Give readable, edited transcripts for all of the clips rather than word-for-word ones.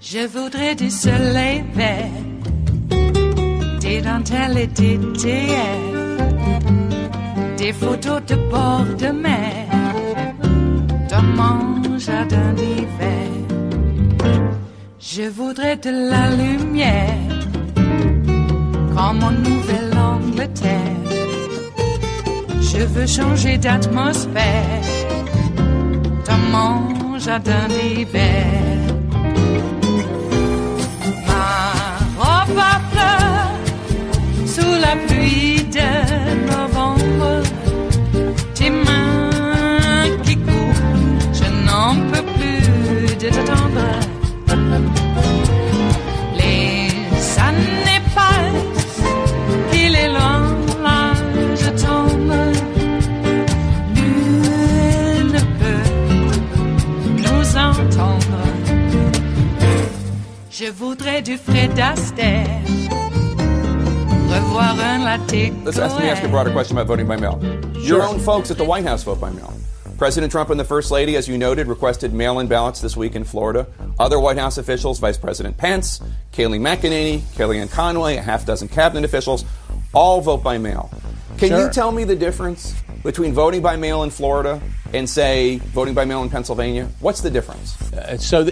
Je voudrais du soleil vert, des dentelles et des théières, des photos de bord de mer, dans mon jardin d'hiver. Je voudrais de la lumière, comme en Nouvelle-Angleterre. Je veux changer d'atmosphère, dans mon jardin d'hiver. Ma fleur, sous la pluie de novembre, tes mains qui courent, je n'en peux plus de t'attendre. Les années passent, qu'il est loin, là je tombe. Nul ne peut nous entendre. Je voudrais du Fred Astaire, revoir un latte. Let me ask you a broader question about voting by mail. Sure. Your own folks at the White House vote by mail. President Trump and the First Lady, as you noted, requested mail-in ballots this week in Florida. Other White House officials, Vice President Pence, Kayleigh McEnany, Kellyanne Conway, a half dozen cabinet officials, all vote by mail. Can you tell me the difference between voting by mail in Florida and, say, voting by mail in Pennsylvania? What's the difference?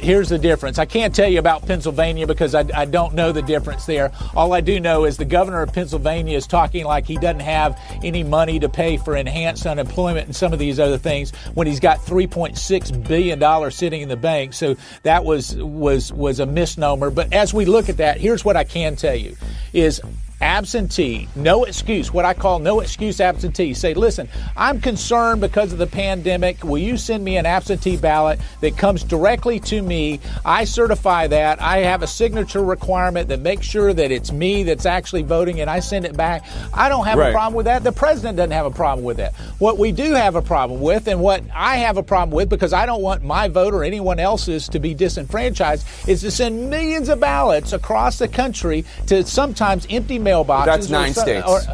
Here's the difference. I can't tell you about Pennsylvania because I don't know the difference there. All I do know is the governor of Pennsylvania is talking like he doesn't have any money to pay for enhanced unemployment and some of these other things when he's got $3.6 billion sitting in the bank. So that was a misnomer. But as we look at that, here's what I can tell you is absentee, no excuse, what I call no excuse absentee. Say, listen, I'm concerned because of the pandemic. Will you send me an absentee ballot that comes directly to me? I certify that. I have a signature requirement that makes sure that it's me that's actually voting, and I send it back. I don't have a problem with that. The president doesn't have a problem with that. What we do have a problem with, and what I have a problem with, because I don't want my vote or anyone else's to be disenfranchised, is to send millions of ballots across the country to sometimes empty mailboxes. That's 9 states.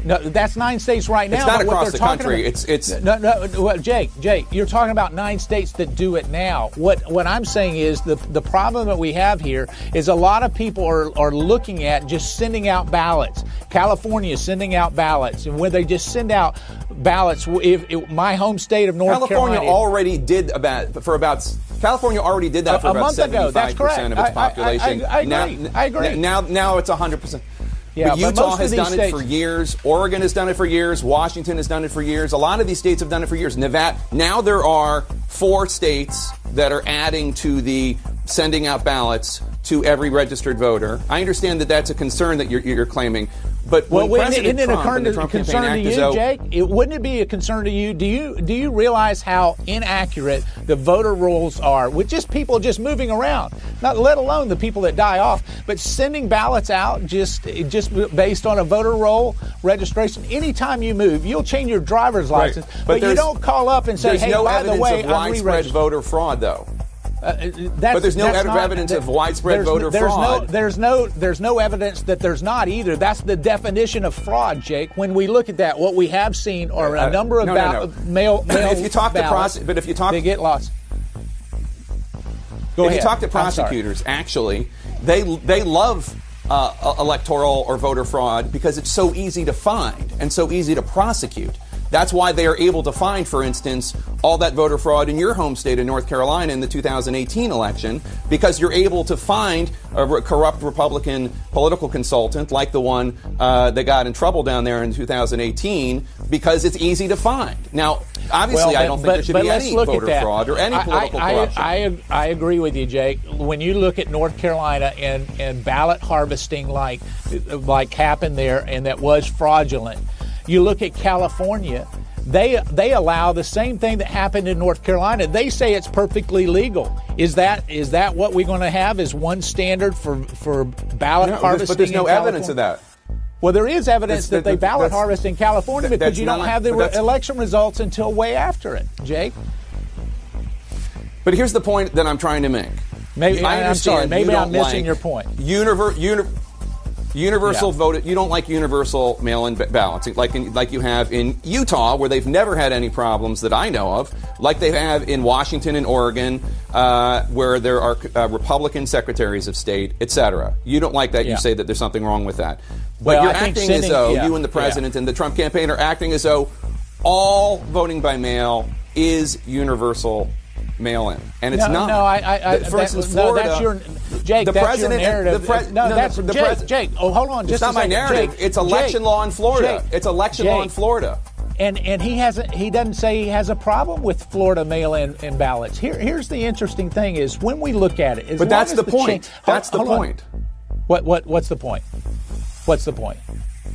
No, that's 9 states right now. It's not across the country. It's well, Jake, you're talking about 9 states that do it now. What I'm saying is the problem that we have here is a lot of people are looking at just sending out ballots. California is sending out ballots, and when they just send out ballots, my home state of North Carolina already did California already did that for about 75% of its population. I agree. Now it's 100%. Yeah, but Utah has done it for years. Oregon has done it for years. Washington has done it for years. A lot of these states have done it for years. Nevada. Now there are 4 states that are adding to the sending out ballots to every registered voter. I understand that that's a concern that you're claiming. But when President Trump and the Trump Campaign Act is out, Jake, wouldn't it be a concern to you? Do you realize how inaccurate the voter rolls are with just people just moving around, not let alone the people that die off, but sending ballots out just based on a voter roll registration? Anytime you move, you'll change your driver's license, but you don't call up and say, "Hey, by the way, I'm widespread voter fraud," though. But there's no evidence of widespread voter fraud. There's no evidence that there's not either. That's the definition of fraud, Jake. When we look at that, what we have seen are a number of mail if you talk ballots. They get lost. If you talk to prosecutors, actually, they love electoral or voter fraud because it's so easy to find and so easy to prosecute. That's why they are able to find, for instance, all that voter fraud in your home state of North Carolina in the 2018 election, because you're able to find a corrupt Republican political consultant like the one that got in trouble down there in 2018, because it's easy to find. Now, obviously, I don't think there should be any voter fraud or any political corruption. I agree with you, Jake. When you look at North Carolina and ballot harvesting like happened there and that was fraudulent, you look at California, they allow the same thing that happened in North Carolina. They say it's perfectly legal. Is that what we're going to have? Is one standard for ballot harvesting? But there's no evidence of that. Well, there is evidence that they ballot harvest in California because you don't have the election results until way after it, Jake. But here's the point that I'm trying to make. Maybe I'm sorry. Maybe I'm missing your point. Universal vote. You don't like universal mail-in ballots, like you have in Utah, where they've never had any problems that I know of, like they have in Washington and Oregon, where there are Republican secretaries of state, etc. You don't like that. You say that there's something wrong with that. But you're acting as though you and the president and the Trump campaign are acting as though all voting by mail is universal mail-in, and it's not. No, for instance, Florida. That's your Jake. That's your narrative. Jake. Oh, hold on. It's not my narrative. Jake, it's election law in Florida. It's election law in Florida. And he doesn't say he has a problem with Florida mail-in ballots. Here's the interesting thing is when we look at it. But that's the point. That's the point. What's the point? What's the point?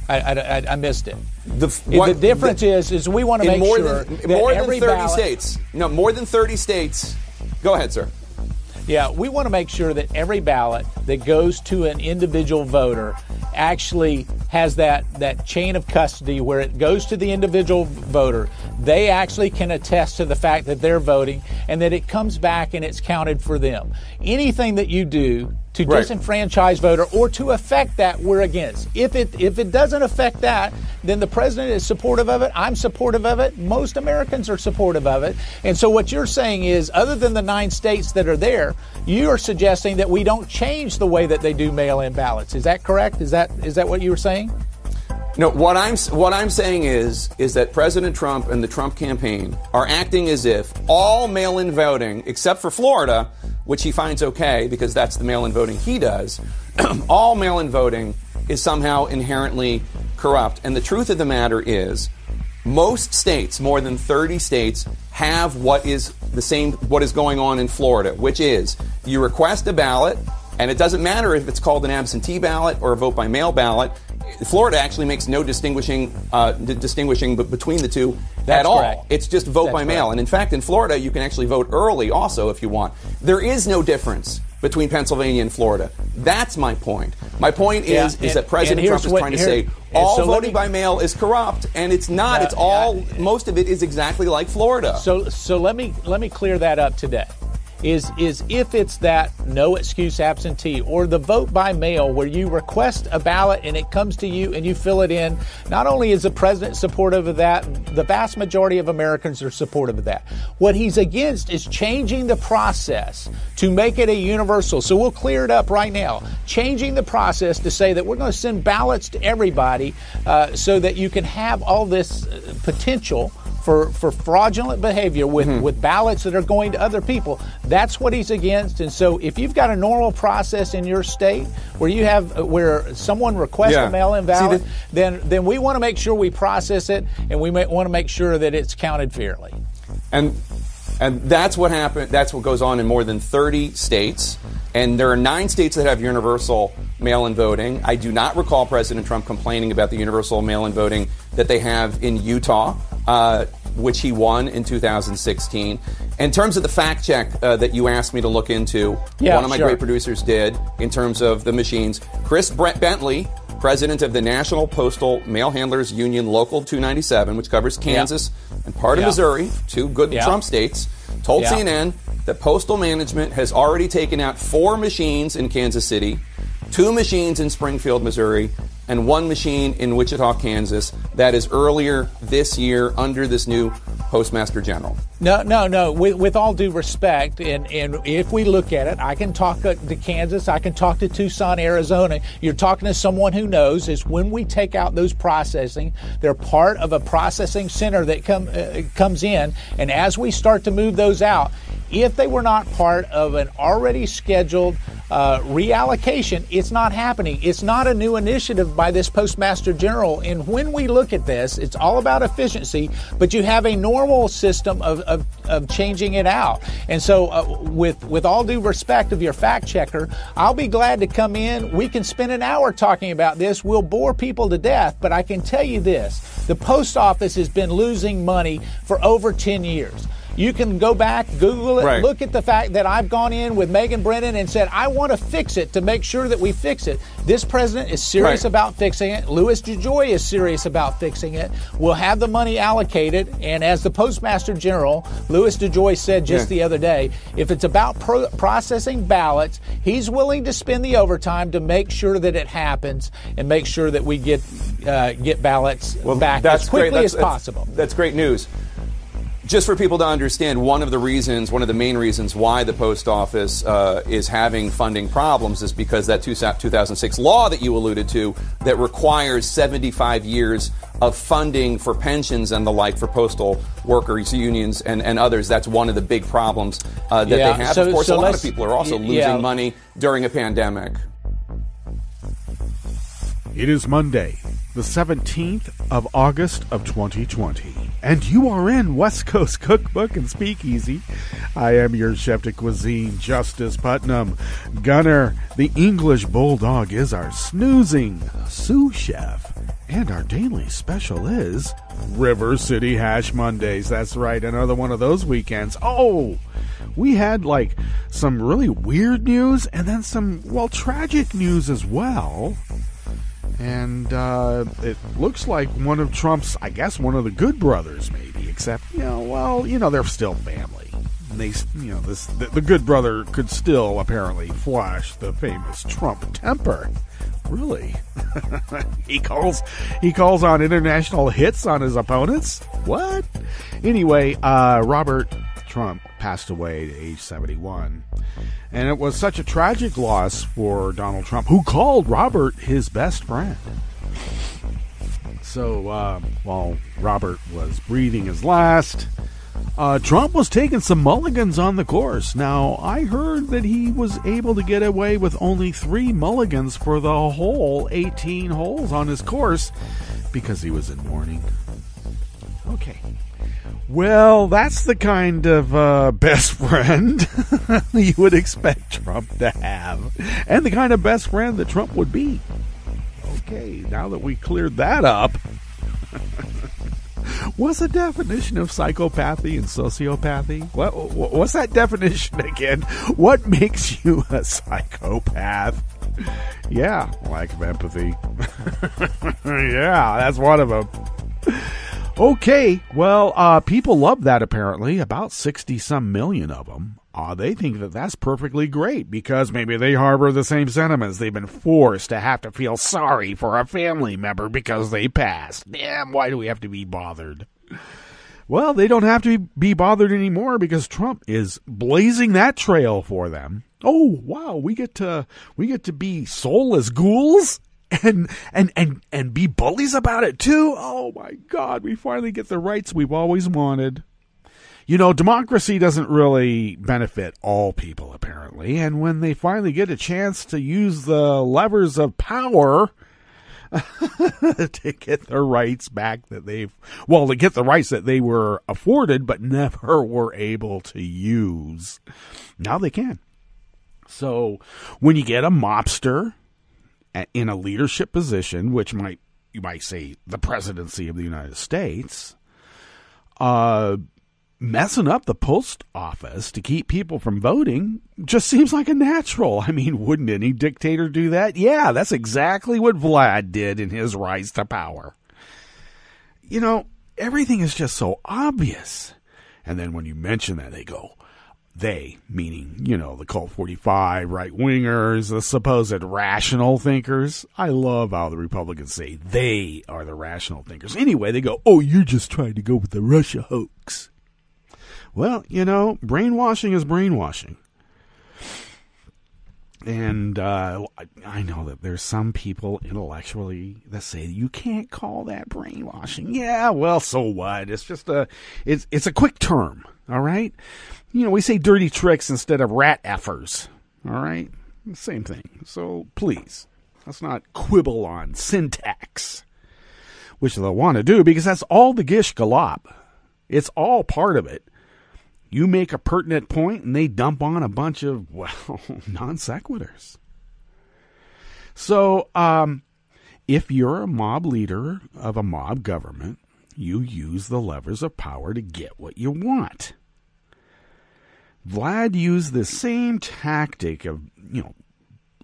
I missed it. The difference is we want to make sure that more than every 30 ballot, states. No, more than 30 states. Go ahead, sir. Yeah, we want to make sure that every ballot that goes to an individual voter actually has that chain of custody where it goes to the individual voter. They actually can attest to the fact that they're voting and that it comes back and it's counted for them. Anything that you do to disenfranchise voter or to affect that, we're against. If it doesn't affect that, then the president is supportive of it. I'm supportive of it. Most Americans are supportive of it. And so what you're saying is, other than the 9 states that are there, you are suggesting that we don't change the way that they do mail-in ballots. Is that correct? Is that what you were saying? No, what I'm saying is that President Trump and the Trump campaign are acting as if all mail-in voting, except for Florida, which he finds okay because that's the mail-in voting he does, all mail-in voting is somehow inherently corrupt. And the truth of the matter is, most states, more than 30 states, have what is going on in Florida, which is you request a ballot, and it doesn't matter if it's called an absentee ballot or a vote by mail ballot. Florida actually makes no distinguishing between the two at all. Correct. It's just vote by mail. And in fact, in Florida, you can actually vote early also if you want. There is no difference between Pennsylvania and Florida. That's my point. My point is that President Trump is trying to say all voting by mail is corrupt, and it's not. It's all. Most of it is exactly like Florida. So let me clear that up today. Is if it's that no excuse absentee or the vote by mail where you request a ballot and it comes to you and you fill it in, not only is the president supportive of that, the vast majority of Americans are supportive of that. What he's against is changing the process to make it a universal. So we'll clear it up right now. Changing the process to say that we're going to send ballots to everybody so that you can have all this potential for fraudulent behavior with ballots that are going to other people. That's what he's against. And so if you've got a normal process in your state where someone requests a mail-in ballot, then we want to make sure we process it, and we want to make sure that it's counted fairly. And that's what happened. That's what goes on in more than 30 states. And there are 9 states that have universal mail-in voting. I do not recall President Trump complaining about the universal mail-in voting that they have in Utah, which he won in 2016. In terms of the fact check that you asked me to look into, one of my great producers did in terms of the machines. Chris Bentley, president of the National Postal Mail Handlers Union Local 297, which covers Kansas and part of Missouri, 2 good Trump states, told CNN that Postal Management has already taken out 4 machines in Kansas City, 2 machines in Springfield, Missouri, and 1 machine in Wichita, Kansas. That is earlier this year under this new Postmaster General. No. With all due respect, and if we look at it, I can talk to Kansas, I can talk to Tucson, Arizona. You're talking to someone who knows is when we take out those processing, they're part of a processing center that comes in, and as we start to move those out, if they were not part of an already scheduled reallocation, it's not happening. It's not a new initiative by this Postmaster General. And when we look at this, it's all about efficiency, but you have a normal system of changing it out. And so with all due respect of your fact checker, I'll be glad to come in. We can spend an hour talking about this. We'll bore people to death, but I can tell you this. The post office has been losing money for over 10 years. You can go back, Google it, Right. look at the fact that I've gone in with Megan Brennan and said, I want to fix it to make sure that we fix it. This president is serious Right. about fixing it. Louis DeJoy is serious about fixing it. We'll have the money allocated. And as the Postmaster General, Louis DeJoy said just the other day, if it's about processing ballots, he's willing to spend the overtime to make sure that it happens and make sure that we get ballots back as quickly as possible. That's great news. Just for people to understand, one of the main reasons why the post office is having funding problems is because that 2006 law that you alluded to that requires 75 years of funding for pensions and the like for postal workers unions and others. That's one of the big problems that they have. Of course, a lot of people are also losing money during a pandemic. It is Monday, the 17th of August of 2020, and you are in West Coast Cookbook and Speakeasy. I am your chef de cuisine, Justice Putnam. Gunner, the English Bulldog, is our snoozing sous chef, and our daily special is River City Hash Mondays. That's right, another one of those weekends. Oh, we had some really weird news and then some, tragic news as well. And it looks like one of Trump's, one of the good brothers, maybe. Except, they're still family. And the good brother could still apparently flash the famous Trump temper. Really? He calls on international hits on his opponents? What? Anyway, Robert Trump passed away at age 71. And it was such a tragic loss for Donald Trump, who called Robert his best friend. So while Robert was breathing his last, Trump was taking some mulligans on the course. Now, I heard that he was able to get away with only 3 mulligans for the whole 18 holes on his course because he was in mourning. Okay. Well, that's the kind of best friend you would expect Trump to have. And the kind of best friend that Trump would be. Okay, now that we cleared that up, what's the definition of psychopathy and sociopathy? What's that definition again? What makes you a psychopath? Yeah, lack of empathy. Yeah, that's one of them. Okay, well, people love that apparently, about 60-some million of them. They think that that's perfectly great because maybe they harbor the same sentiments. They've been forced to have to feel sorry for a family member because they passed. Damn, why do we have to be bothered? Well, they don't have to be bothered anymore because Trump is blazing that trail for them. Oh, wow, we get to be soulless ghouls? And be bullies about it too? Oh my God, we finally get the rights we've always wanted. Democracy doesn't really benefit all people apparently, and when they finally get a chance to use the levers of power to get the rights back that to get the rights that they were afforded but never were able to use, now they can. So when you get a mobster in a leadership position, which you might say the presidency of the United States, messing up the post office to keep people from voting just seems like a natural. I mean, wouldn't any dictator do that? Yeah, that's exactly what Vlad did in his rise to power. Everything is just so obvious. And then when you mention that, they go, they, meaning, the Cult 45 right-wingers, the supposed rational thinkers. I love how the Republicans say they are the rational thinkers. Anyway, they go, oh, you're just trying to go with the Russia hoax. Well, brainwashing is brainwashing. And I know that there's some people intellectually that say you can't call that brainwashing. Yeah, well, so what? It's just it's a quick term, all right? We say dirty tricks instead of rat effers, all right? Same thing. So please, let's not quibble on syntax, which they'll want to do because that's all the gish galop. It's all part of it. You make a pertinent point and they dump on a bunch of, non sequiturs. So, if you're a mob leader of a mob government, you use the levers of power to get what you want. Vlad used the same tactic of,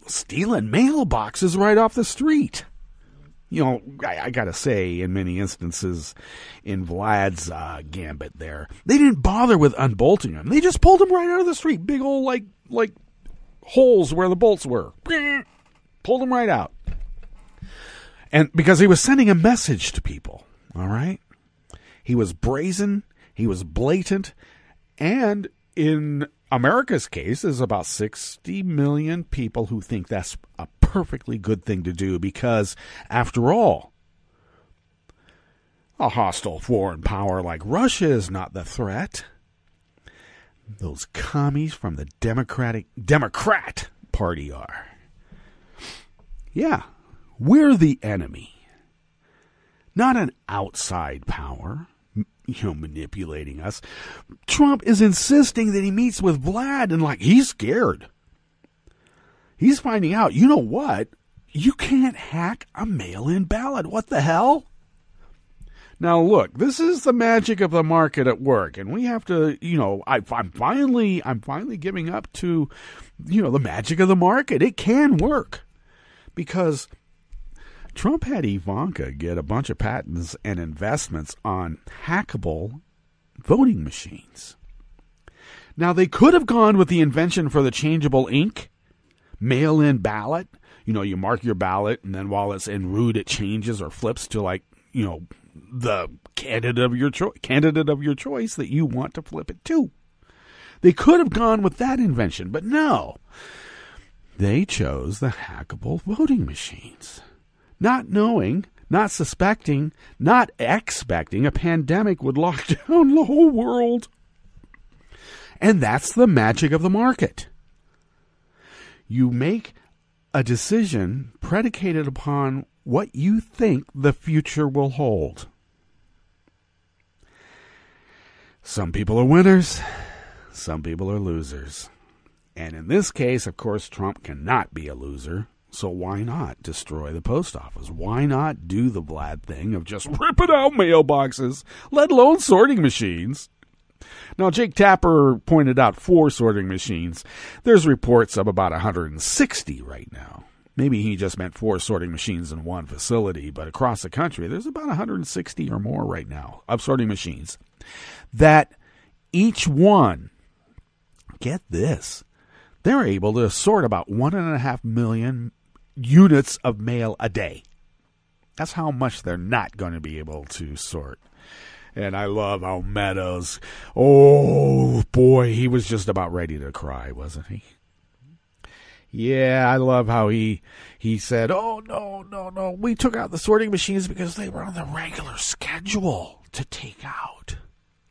stealing mailboxes right off the street. I gotta say, in many instances, in Vlad's gambit there, they didn't bother with unbolting them. They just pulled them right out of the street. Big old, like holes where the bolts were. Pulled them right out. And because he was sending a message to people, all right? He was brazen, he was blatant, and in America's case, there's about 60 million people who think that's a perfectly good thing to do because, after all, a hostile foreign power like Russia is not the threat. Those commies from the Democrat Party are. Yeah, we're the enemy. Not an outside power, manipulating us. Trump is insisting that he meets with Vlad and he's scared. He's finding out, you know what? You can't hack a mail-in ballot. What the hell? Now look, this is the magic of the market at work, and we have to, I'm finally giving up to, the magic of the market. It can work because Trump had Ivanka get a bunch of patents and investments on hackable voting machines. Now, they could have gone with the invention for the changeable ink, mail-in ballot. You mark your ballot, and then while it's en route, it changes or flips to, the candidate of your choice that you want to flip it to. They could have gone with that invention, but no. They chose the hackable voting machines. Not knowing, not suspecting, not expecting a pandemic would lock down the whole world. And that's the magic of the market. You make a decision predicated upon what you think the future will hold. Some people are winners, some people are losers. And in this case, of course, Trump cannot be a loser. So why not destroy the post office? Why not do the Vlad thing of just ripping out mailboxes, let alone sorting machines? Now, Jake Tapper pointed out 4 sorting machines. There's reports of about 160 right now. Maybe he just meant 4 sorting machines in one facility, but across the country, there's about 160 or more right now of sorting machines. That each one, get this, they're able to sort about 1.5 million units of mail a day. That's how much they're not going to be able to sort. And I love how Meadows, oh boy, he was just about ready to cry, wasn't he? Yeah, I love how he said, oh, no, we took out the sorting machines because they were on the regular schedule to take out.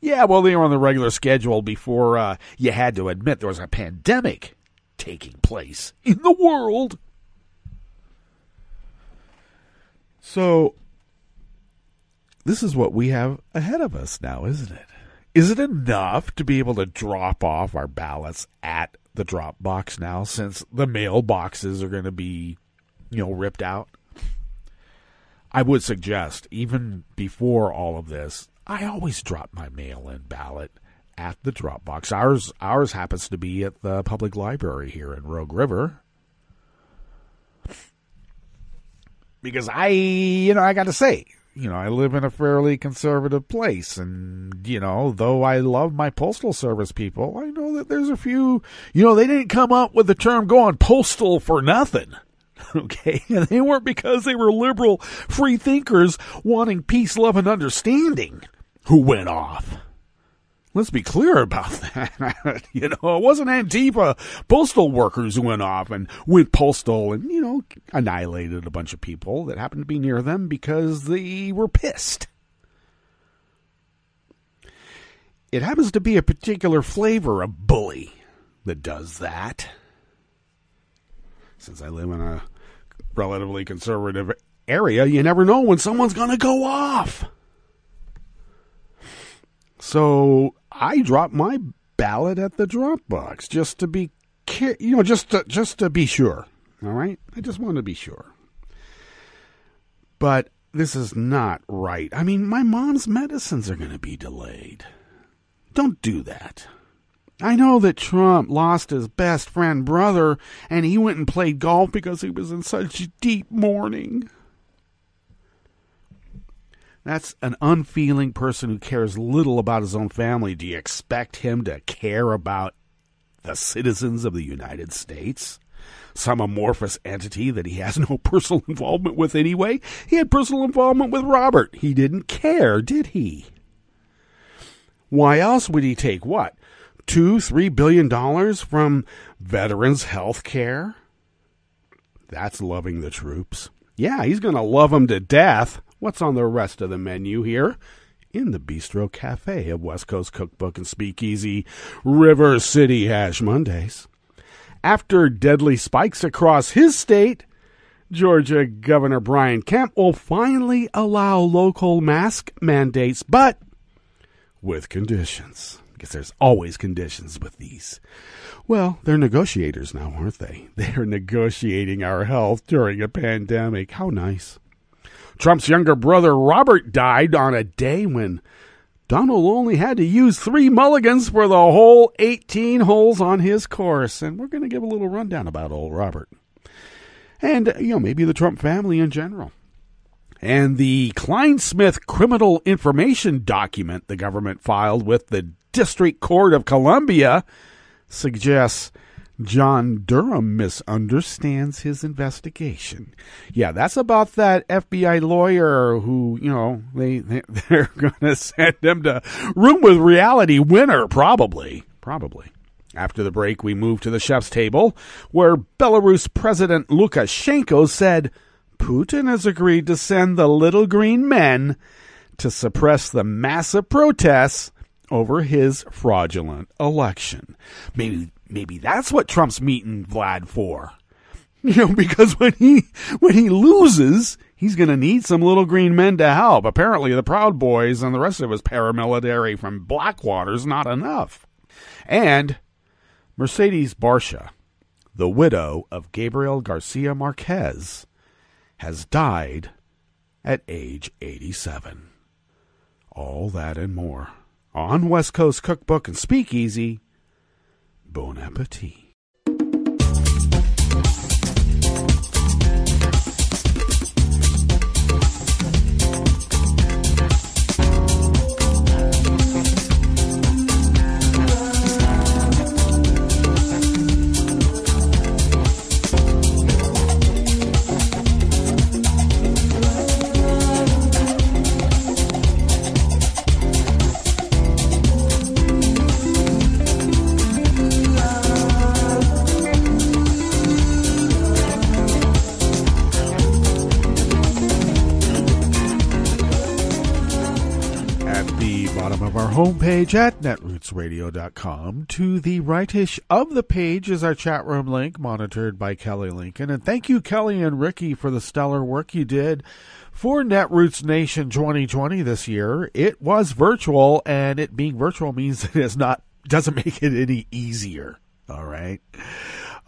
Yeah, well, they were on the regular schedule before you had to admit there was a pandemic taking place in the world. So, this is what we have ahead of us now, isn't it? Is it enough to be able to drop off our ballots at the drop box now, since the mailboxes are going to be, ripped out? I would suggest, even before all of this, I always drop my mail-in ballot at the drop box. Ours happens to be at the public library here in Rogue River. Because I got to say, I live in a fairly conservative place, and, though I love my postal service people, I know that there's a few, they didn't come up with the term going postal for nothing, okay? And they weren't because they were liberal free thinkers wanting peace, love, and understanding who went off. Let's be clear about that. It wasn't Antifa postal workers who went off and went postal and, annihilated a bunch of people that happened to be near them because they were pissed. It happens to be a particular flavor of bully that does that. Since I live in a relatively conservative area, you never know when someone's going to go off. So I dropped my ballot at the drop box just to be, just to be sure. All right, I just want to be sure. But this is not right. I mean, my mom's medicines are going to be delayed. Don't do that. I know that Trump lost his best friend brother, and he went and played golf because he was in such deep mourning. That's an unfeeling person who cares little about his own family. Do you expect him to care about the citizens of the United States? Some amorphous entity that he has no personal involvement with anyway? He had personal involvement with Robert. He didn't care, did he? Why else would he take what? $2-3 billion from veterans' health care? That's loving the troops. Yeah, he's going to love them to death. What's on the rest of the menu here? In the Bistro Cafe of West Coast Cookbook and Speakeasy, River City Hash Mondays. After deadly spikes across his state, Georgia Governor Brian Kemp will finally allow local mask mandates, but with conditions. Because there's always conditions with these. Well, they're negotiators now, aren't they? They're negotiating our health during a pandemic. How nice. Trump's younger brother Robert died on a day when Donald only had to use 3 mulligans for the whole 18 holes on his course. And we're going to give a little rundown about old Robert. And, maybe the Trump family in general. And the Clinesmith criminal information document the government filed with the District Court of Columbia suggests John Durham misunderstands his investigation. Yeah, that's about that FBI lawyer who, they're going to send him to Room with Reality winner, probably. After the break, we move to the chef's table, where Belarus President Lukashenko said Putin has agreed to send the little green men to suppress the massive protests over his fraudulent election. Maybe that's what Trump's meeting Vlad for. Because when he loses, he's going to need some little green men to help. Apparently, the Proud Boys and the rest of his paramilitary from Blackwater's not enough. And Mercedes Barcha, the widow of Gabriel García Márquez, has died at age 87. All that and more on West Coast Cookbook and Speakeasy. Bon appetit. Homepage at netrootsradio.com. To the rightish of the page is our chat room link, monitored by Kelly Lincoln. And thank you, Kelly and Ricky, for the stellar work you did for Netroots Nation 2020 this year. It was virtual, and it being virtual means that doesn't make it any easier. All right.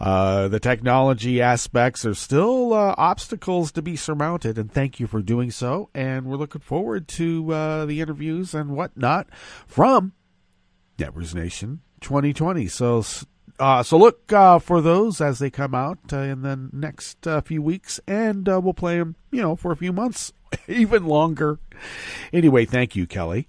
The technology aspects are still obstacles to be surmounted, and thank you for doing so. And we're looking forward to the interviews and whatnot from Netroots Nation 2020. So look for those as they come out in the next few weeks, and we'll play them, for a few months, even longer. Anyway, thank you, Kelly.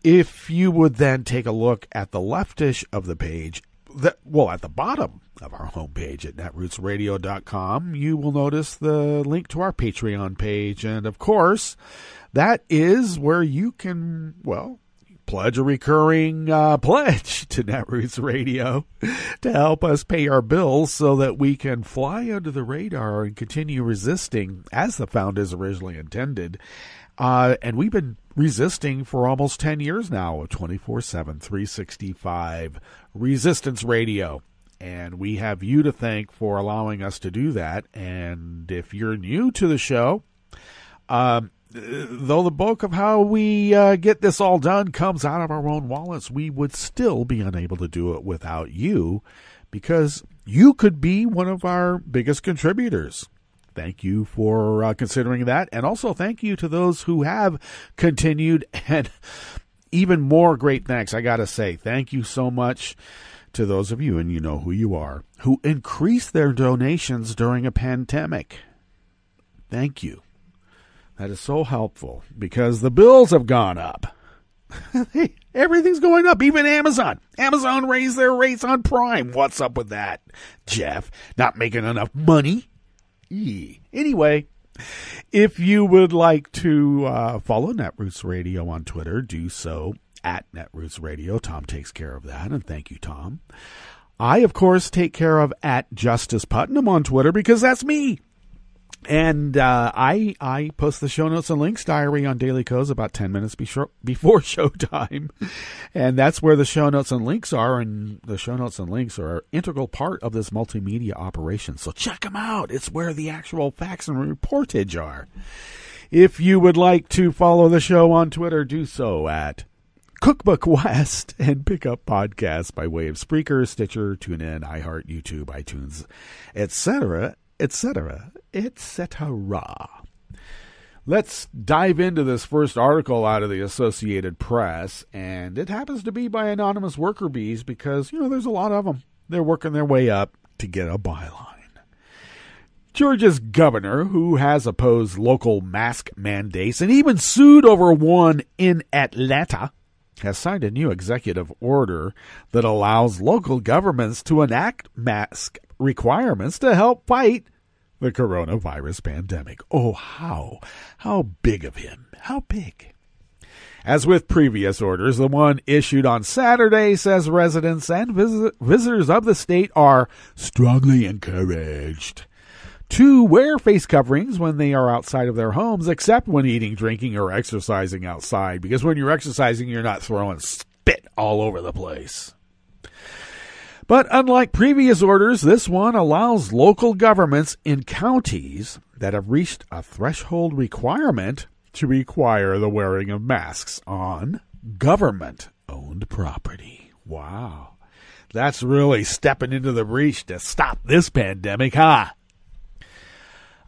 If you would then take a look at the leftish of the page, at the bottom of our homepage at netrootsradio.com, you will notice the link to our Patreon page. And, of course, that is where you can, pledge a recurring pledge to Netroots Radio to help us pay our bills so that we can fly under the radar and continue resisting as the founders originally intended. And we've been resisting for almost 10 years now of 24/7, 365 Resistance Radio. And we have you to thank for allowing us to do that. And if you're new to the show, though the bulk of how we get this all done comes out of our own wallets, we would still be unable to do it without you, because you could be one of our biggest contributors. Thank you for considering that. And also thank you to those who have continued, and even more great thanks. I got to say, thank you so much to those of you, and you know who you are, who increased their donations during a pandemic. Thank you. That is so helpful because the bills have gone up. Everything's going up, even Amazon. Amazon raised their rates on Prime. What's up with that, Jeff? Not making enough money? Anyway, if you would like to follow Netroots Radio on Twitter, do so at Netroots Radio. Tom takes care of that, and thank you, Tom. I, of course, take care of at Justice Putnam on Twitter because that's me. And I post the show notes and links diary on Daily Codes about 10 minutes before showtime. And that's where the show notes and links are. And the show notes and links are an integral part of this multimedia operation. So check them out. It's where the actual facts and reportage are. If you would like to follow the show on Twitter, do so at Cookbook West and pick up podcasts by way of Spreaker, Stitcher, TuneIn, iHeart, YouTube, iTunes, etc., etc., etc. Let's dive into this first article out of the Associated Press, and it happens to be by anonymous worker bees because, there's a lot of them. They're working their way up to get a byline. Georgia's governor, who has opposed local mask mandates and even sued over one in Atlanta, has signed a new executive order that allows local governments to enact mask requirements to help fight the coronavirus pandemic. Oh, how big of him? How big? As with previous orders, the one issued on Saturday says residents and visitors of the state are strongly encouraged to wear face coverings when they are outside of their homes, except when eating, drinking, or exercising outside, because when you're exercising, you're not throwing spit all over the place. But unlike previous orders, this one allows local governments in counties that have reached a threshold requirement to require the wearing of masks on government-owned property. Wow. That's really stepping into the breach to stop this pandemic, huh?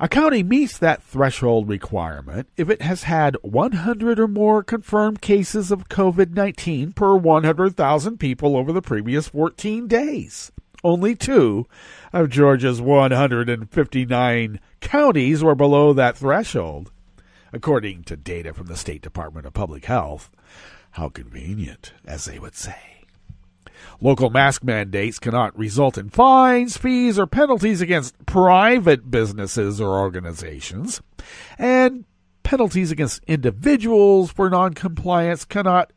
A county meets that threshold requirement if it has had 100 or more confirmed cases of COVID-19 per 100,000 people over the previous 14 days. Only 2 of Georgia's 159 counties were below that threshold, according to data from the State Department of Public Health. How convenient, as they would say. Local mask mandates cannot result in fines, fees, or penalties against private businesses or organizations, and penalties against individuals for noncompliance cannot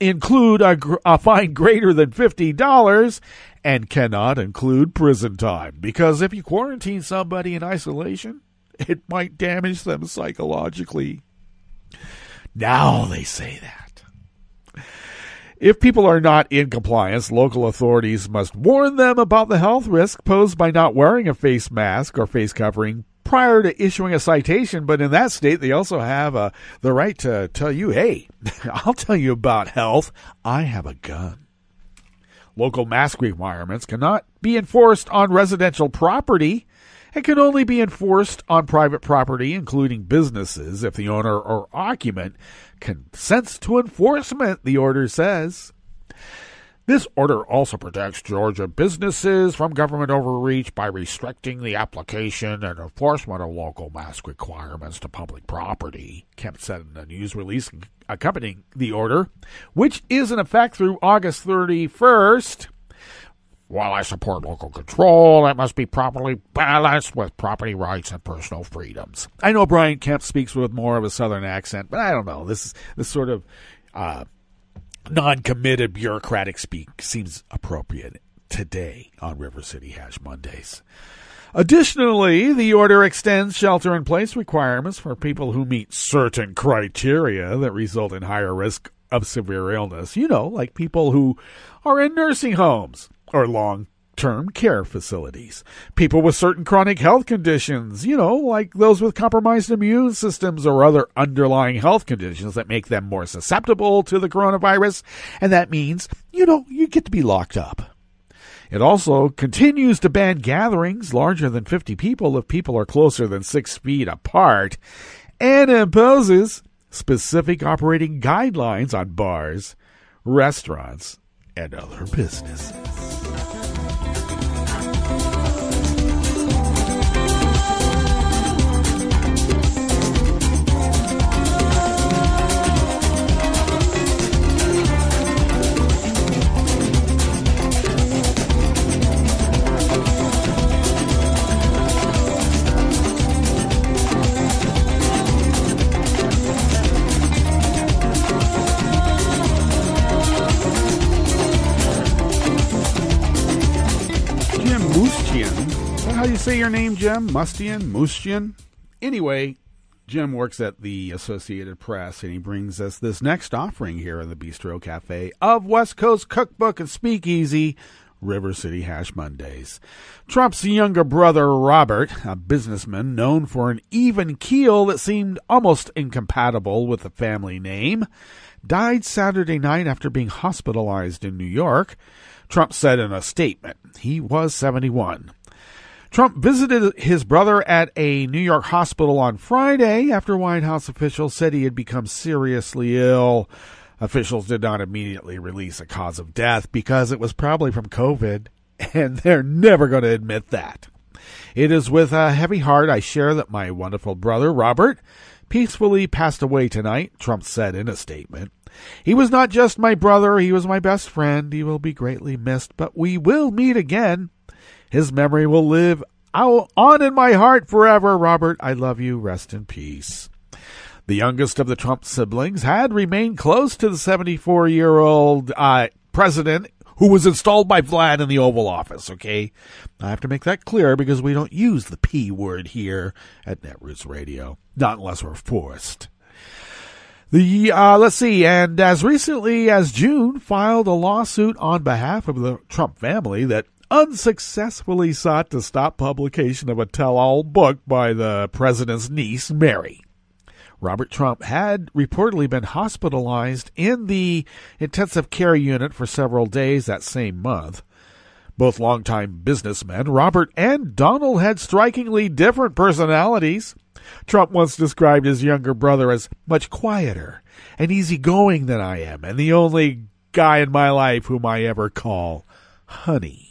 include a fine greater than $50 and cannot include prison time, because if you quarantine somebody in isolation, it might damage them psychologically. Now they say that. If people are not in compliance, local authorities must warn them about the health risk posed by not wearing a face mask or face covering prior to issuing a citation. But in that state, they also have the right to tell you, hey, I'll tell you about health. I have a gun. Local mask requirements cannot be enforced on residential property and can only be enforced on private property, including businesses, if the owner or occupant consents to enforcement, the order says. This order also protects Georgia businesses from government overreach by restricting the application and enforcement of local mask requirements to public property, Kemp said in a news release accompanying the order, which is in effect through August 31st. While I support local control, it must be properly balanced with property rights and personal freedoms. I know Brian Kemp speaks with more of a southern accent, but I don't know. This sort of non-committed bureaucratic speak seems appropriate today on River City Hash Mondays. Additionally, the order extends shelter-in-place requirements for people who meet certain criteria that result in higher risk of severe illness. Like people who are in nursing homes or long-term care facilities. People with certain chronic health conditions, like those with compromised immune systems or other underlying health conditions that make them more susceptible to the coronavirus. And that means, you get to be locked up. It also continues to ban gatherings larger than 50 people if people are closer than 6 feet apart, and imposes specific operating guidelines on bars, restaurants, and other businesses. say your name, Jim? Mustian? Anyway, Jim works at the Associated Press, and he brings us this next offering here in the Bistro Cafe of West Coast Cookbook and Speakeasy, River City Hash Mondays. Trump's younger brother, Robert, a businessman known for an even keel that seemed almost incompatible with the family name, died Saturday night after being hospitalized in New York. Trump said in a statement he was 71. Trump visited his brother at a New York hospital on Friday after White House officials said he had become seriously ill. Officials did not immediately release a cause of death because it was probably from COVID, and they're never going to admit that. It is with a heavy heart I share that my wonderful brother, Robert, peacefully passed away tonight, Trump said in a statement. He was not just my brother, he was my best friend. He will be greatly missed, but we will meet again. His memory will live on in my heart forever. Robert, I love you. Rest in peace. The youngest of the Trump siblings had remained close to the 74-year-old president who was installed by Vlad in the Oval Office, okay? I have to make that clear because we don't use the P word here at Netroots Radio, not unless we're forced. Let's see, and as recently as June, filed a lawsuit on behalf of the Trump family that unsuccessfully sought to stop publication of a tell-all book by the president's niece, Mary. Robert Trump had reportedly been hospitalized in the intensive care unit for several days that same month. Both longtime businessmen, Robert and Donald, had strikingly different personalities. Trump once described his younger brother as much quieter and easygoing than I am, and the only guy in my life whom I ever call honey.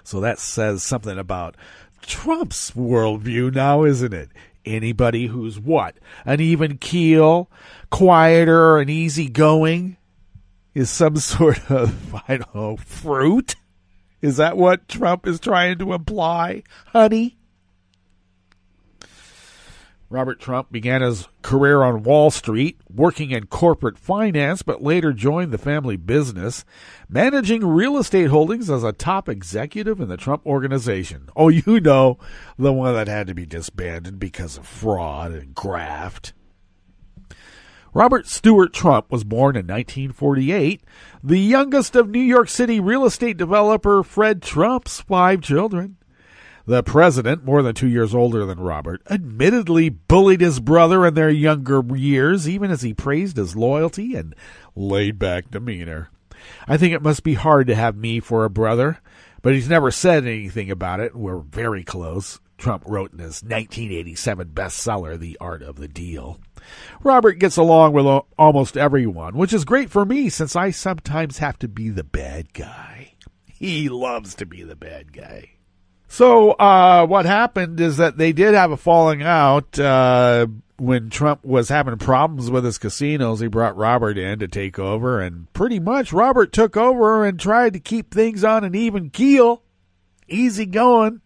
So that says something about Trump's worldview now, isn't it? Anybody who's what? An even keel, quieter, and easygoing is some sort of, I don't know, fruit? Is that what Trump is trying to imply? Honey? Robert Trump began his career on Wall Street, working in corporate finance, but later joined the family business, managing real estate holdings as a top executive in the Trump Organization. Oh, you know, the one that had to be disbanded because of fraud and graft. Robert Stewart Trump was born in 1948, the youngest of New York City real estate developer Fred Trump's 5 children. The president, more than 2 years older than Robert, admittedly bullied his brother in their younger years, even as he praised his loyalty and laid-back demeanor. I think it must be hard to have me for a brother, but he's never said anything about it. We're very close, Trump wrote in his 1987 bestseller, The Art of the Deal. Robert gets along with almost everyone, which is great for me since I sometimes have to be the bad guy. He loves to be the bad guy. So what happened is that they did have a falling out when Trump was having problems with his casinos. He brought Robert in to take over, and pretty much Robert took over and tried to keep things on an even keel, easy going.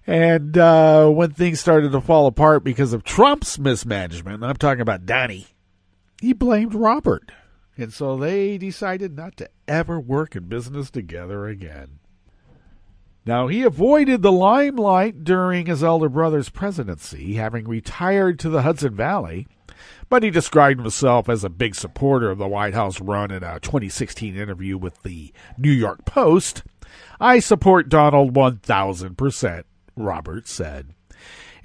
And when things started to fall apart because of Trump's mismanagement, I'm talking about Donnie, he blamed Robert. And so they decided not to ever work in business together again. Now, he avoided the limelight during his elder brother's presidency, having retired to the Hudson Valley, but he described himself as a big supporter of the White House run in a 2016 interview with the New York Post. I support Donald 1,000%, Robert said.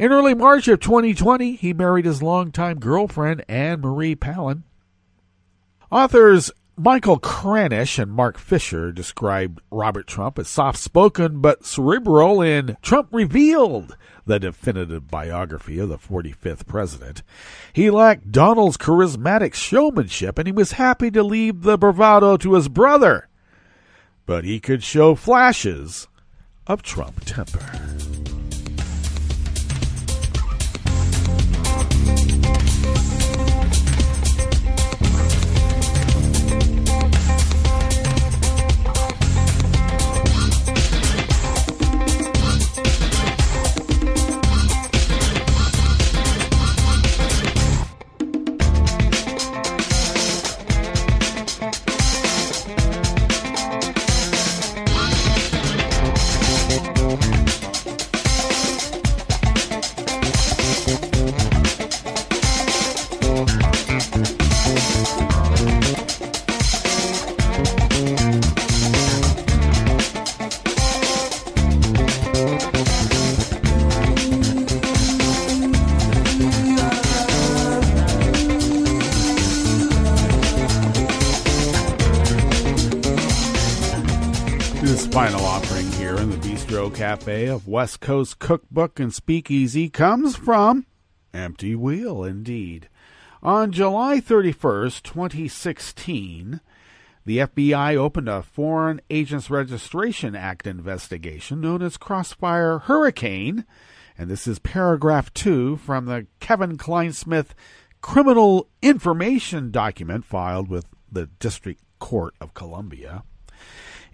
In early March of 2020, he married his longtime girlfriend, Anne Marie Palin. Authors Michael Kranish and Mark Fisher described Robert Trump as soft-spoken but cerebral in Trump Revealed, the definitive biography of the 45th president. He lacked Donald's charismatic showmanship, and he was happy to leave the bravado to his brother. But he could show flashes of Trump temper. Final offering here in the Bistro Cafe of West Coast Cookbook and Speakeasy comes from Empty Wheel, indeed. On July 31st, 2016, the FBI opened a Foreign Agents Registration Act investigation known as Crossfire Hurricane, and this is paragraph 2 from the Kevin Clinesmith criminal information document filed with the District Court of Columbia,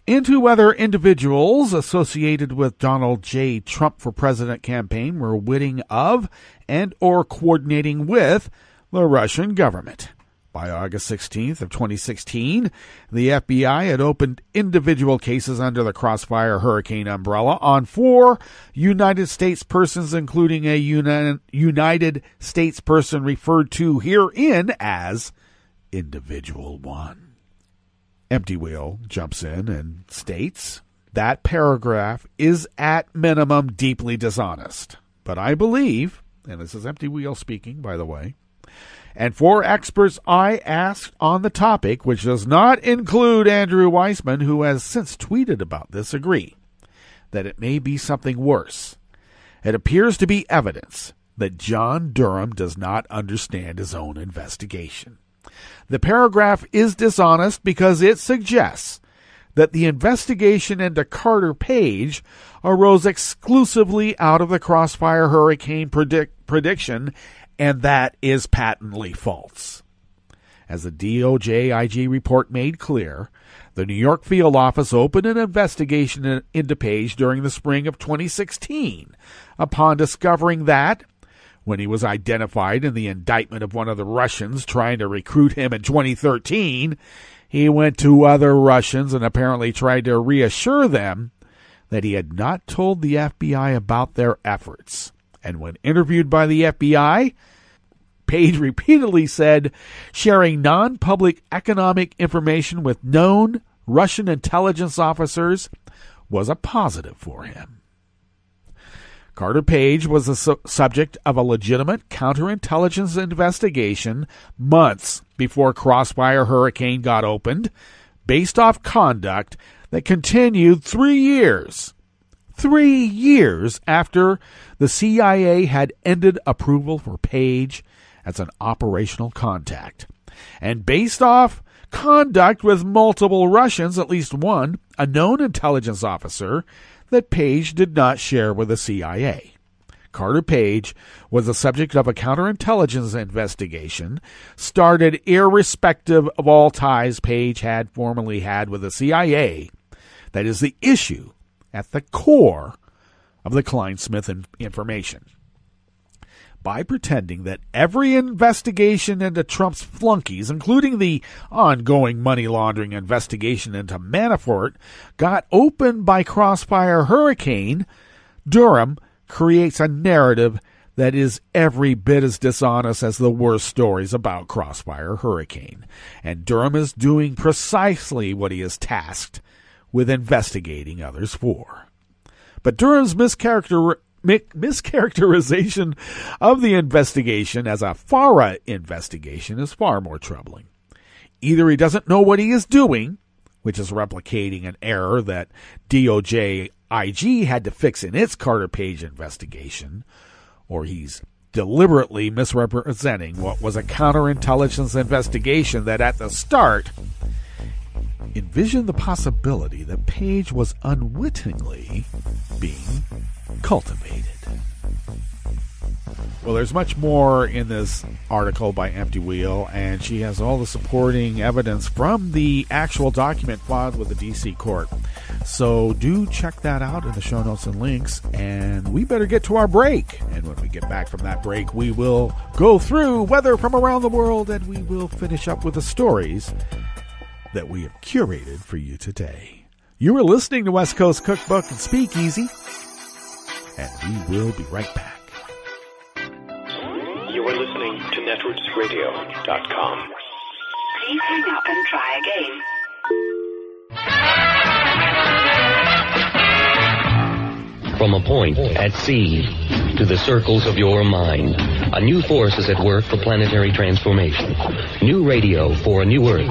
into whether individuals associated with Donald J. Trump for President campaign were witting of and or coordinating with the Russian government. By August 16th of 2016, the FBI had opened individual cases under the Crossfire Hurricane umbrella on 4 United States persons, including a United States person referred to herein as Individual 1. Empty Wheel jumps in and states that paragraph is at minimum deeply dishonest. But I believe, and this is Empty Wheel speaking, by the way, and 4 experts I asked on the topic, which does not include Andrew Weissman, who has since tweeted about this, agree that it may be something worse. It appears to be evidence that John Durham does not understand his own investigation. The paragraph is dishonest because it suggests that the investigation into Carter Page arose exclusively out of the Crossfire Hurricane prediction, and that is patently false. As the DOJ IG report made clear, the New York field office opened an investigation into Page during the spring of 2016 upon discovering that, when he was identified in the indictment of one of the Russians trying to recruit him in 2013, he went to other Russians and apparently tried to reassure them that he had not told the FBI about their efforts. And when interviewed by the FBI, Page repeatedly said sharing non-public economic information with known Russian intelligence officers was a positive for him. Carter Page was the subject of a legitimate counterintelligence investigation months before Crossfire Hurricane got opened, based off conduct that continued 3 years. 3 years after the CIA had ended approval for Page as an operational contact. And based off conduct with multiple Russians, at least one, a known intelligence officer, that Page did not share with the CIA. Carter Page was the subject of a counterintelligence investigation started irrespective of all ties Page had formerly had with the CIA. That is the issue at the core of the Clinesmith information. By pretending that every investigation into Trump's flunkies, including the ongoing money laundering investigation into Manafort, got opened by Crossfire Hurricane, Durham creates a narrative that is every bit as dishonest as the worst stories about Crossfire Hurricane. And Durham is doing precisely what he is tasked with investigating others for. But Durham's mischaracterization of the investigation as a FARA investigation is far more troubling. Either he doesn't know what he is doing, which is replicating an error that DOJ IG had to fix in its Carter Page investigation, or he's deliberately misrepresenting what was a counterintelligence investigation that at the start envisioned the possibility that Page was unwittingly being cultivated. Well, there's much more in this article by Empty Wheel, and she has all the supporting evidence from the actual document filed with the D.C. court. So do check that out in the show notes and links, and we better get to our break. And when we get back from that break, we will go through weather from around the world, and we will finish up with the stories that we have curated for you today. You are listening to West Coast Cookbook and Speakeasy, and we will be right back. You are listening to netrootsradio.com. Please hang up and try again. From a point at sea to the circles of your mind, a new force is at work for planetary transformation. New radio for a new Earth.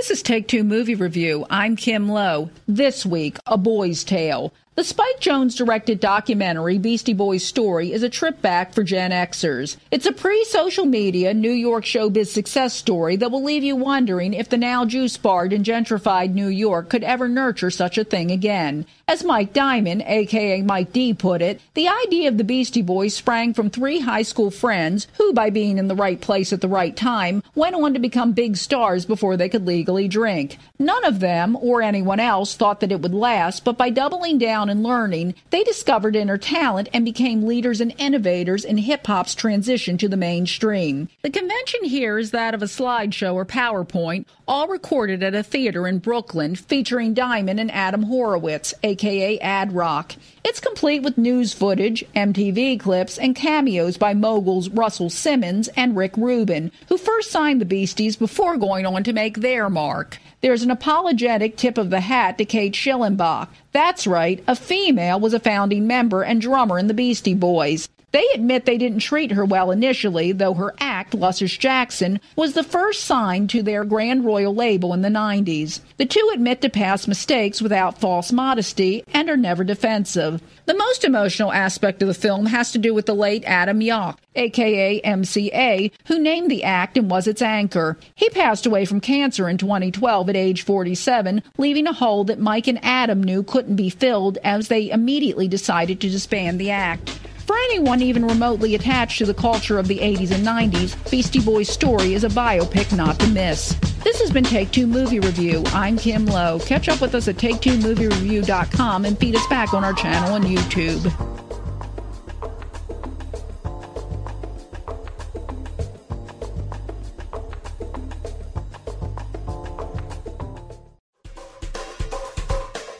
This is Take Two Movie Review. I'm Kim Lowe. This week, A Boy's Tale. The Spike Jonze-directed documentary, Beastie Boys' Story, is a trip back for Gen Xers. It's a pre-social media New York showbiz success story that will leave you wondering if the now juice-barred and gentrified New York could ever nurture such a thing again. As Mike Diamond, a.k.a. Mike D, put it, the idea of the Beastie Boys sprang from three high school friends who, by being in the right place at the right time, went on to become big stars before they could legally drink. None of them, or anyone else, thought that it would last, but by doubling down and learning, they discovered inner talent and became leaders and innovators in hip-hop's transition to the mainstream. The convention here is that of a slideshow or PowerPoint, all recorded at a theater in Brooklyn, featuring Diamond and Adam Horowitz, a.k.a. Ad Rock. It's complete with news footage, MTV clips, and cameos by moguls Russell Simmons and Rick Rubin, who first signed the Beasties before going on to make their mark. There's an apologetic tip of the hat to Kate Schillenbach. That's right, a female was a founding member and drummer in the Beastie Boys. They admit they didn't treat her well initially, though her act, Luscious Jackson, was the first signed to their Grand Royal label in the 90s. The two admit to past mistakes without false modesty and are never defensive. The most emotional aspect of the film has to do with the late Adam Yauch, a.k.a. MCA, who named the act and was its anchor. He passed away from cancer in 2012 at age 47, leaving a hole that Mike and Adam knew couldn't be filled as they immediately decided to disband the act. For anyone even remotely attached to the culture of the 80s and 90s, Beastie Boys' Story is a biopic not to miss. This has been Take Two Movie Review. I'm Kim Lowe. Catch up with us at TakeTwoMovieReview.com and feed us back on our channel on YouTube.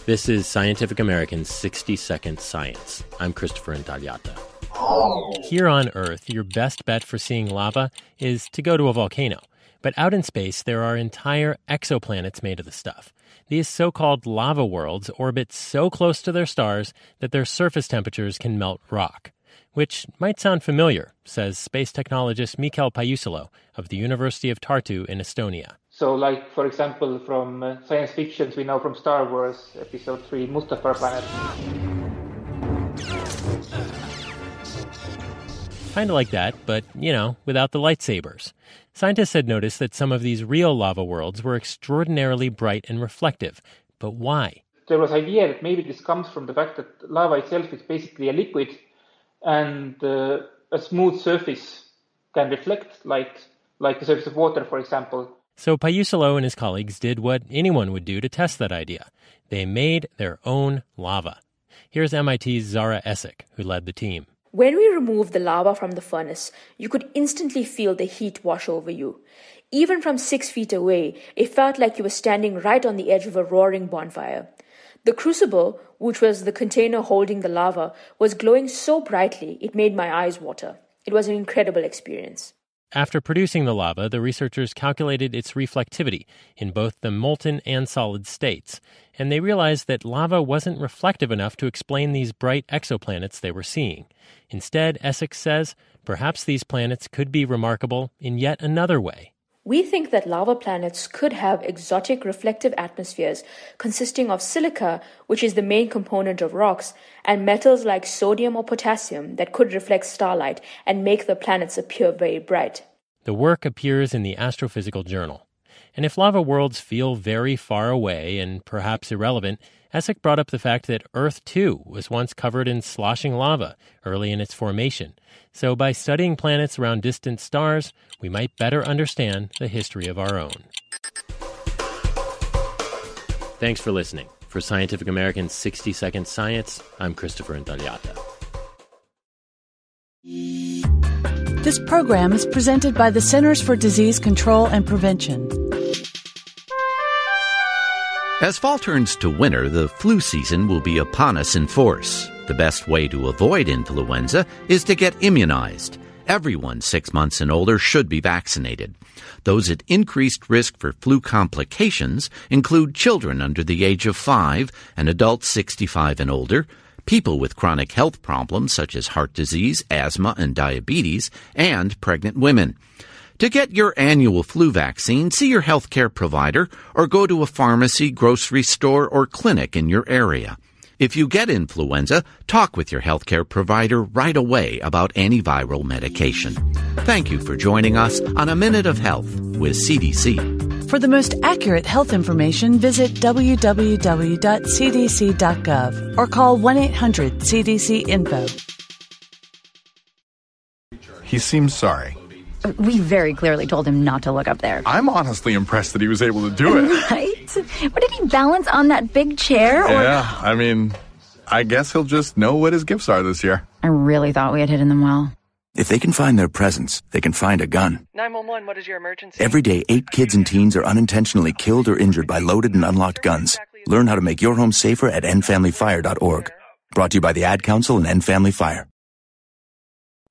This is Scientific American's 60-Second Science. I'm Christopher Intagliata. Here on Earth, your best bet for seeing lava is to go to a volcano. But out in space, there are entire exoplanets made of the stuff. These so-called lava worlds orbit so close to their stars that their surface temperatures can melt rock. Which might sound familiar, says space technologist Mikel Paiusalo of the University of Tartu in Estonia. So, like, for example, from science fictions, we know from Star Wars, Episode 3, Mustafar Planet. Kind of like that, but, without the lightsabers. Scientists had noticed that some of these real lava worlds were extraordinarily bright and reflective. But why? There was an idea that maybe this comes from the fact that lava itself is basically a liquid, and a smooth surface can reflect, like the surface of water, for example. So Paiusalo and his colleagues did what anyone would do to test that idea. They made their own lava. Here's MIT's Zara Essek, who led the team. When we removed the lava from the furnace, you could instantly feel the heat wash over you. Even from 6 feet away, it felt like you were standing right on the edge of a roaring bonfire. The crucible, which was the container holding the lava, was glowing so brightly it made my eyes water. It was an incredible experience. After producing the lava, the researchers calculated its reflectivity in both the molten and solid states, and they realized that lava wasn't reflective enough to explain these bright exoplanets they were seeing. Instead, Essek says, perhaps these planets could be remarkable in yet another way. We think that lava planets could have exotic reflective atmospheres consisting of silica, which is the main component of rocks, and metals like sodium or potassium that could reflect starlight and make the planets appear very bright. The work appears in the Astrophysical Journal. And if lava worlds feel very far away and perhaps irrelevant, Essek brought up the fact that Earth, too, was once covered in sloshing lava early in its formation. So by studying planets around distant stars, we might better understand the history of our own. Thanks for listening. For Scientific American's 60-Second Science, I'm Christopher Intagliata. This program is presented by the Centers for Disease Control and Prevention. As fall turns to winter, the flu season will be upon us in force. The best way to avoid influenza is to get immunized. Everyone 6 months and older should be vaccinated. Those at increased risk for flu complications include children under the age of 5 and adults 65 and older, people with chronic health problems such as heart disease, asthma, and diabetes, and pregnant women. To get your annual flu vaccine, see your healthcare provider or go to a pharmacy, grocery store, or clinic in your area. If you get influenza, talk with your healthcare provider right away about antiviral medication. Thank you for joining us on A Minute of Health with CDC. For the most accurate health information, visit www.cdc.gov or call 1-800-CDC-INFO. He seems sorry. We very clearly told him not to look up there. I'm honestly impressed that he was able to do it. Right? What, did he balance on that big chair? Yeah, I mean, I guess he'll just know what his gifts are this year. I really thought we had hidden them well. If they can find their presents, they can find a gun. 911, what is your emergency? Every day, 8 kids and teens are unintentionally killed or injured by loaded and unlocked guns. Learn how to make your home safer at endfamilyfire.org. Brought to you by the Ad Council and End Family Fire.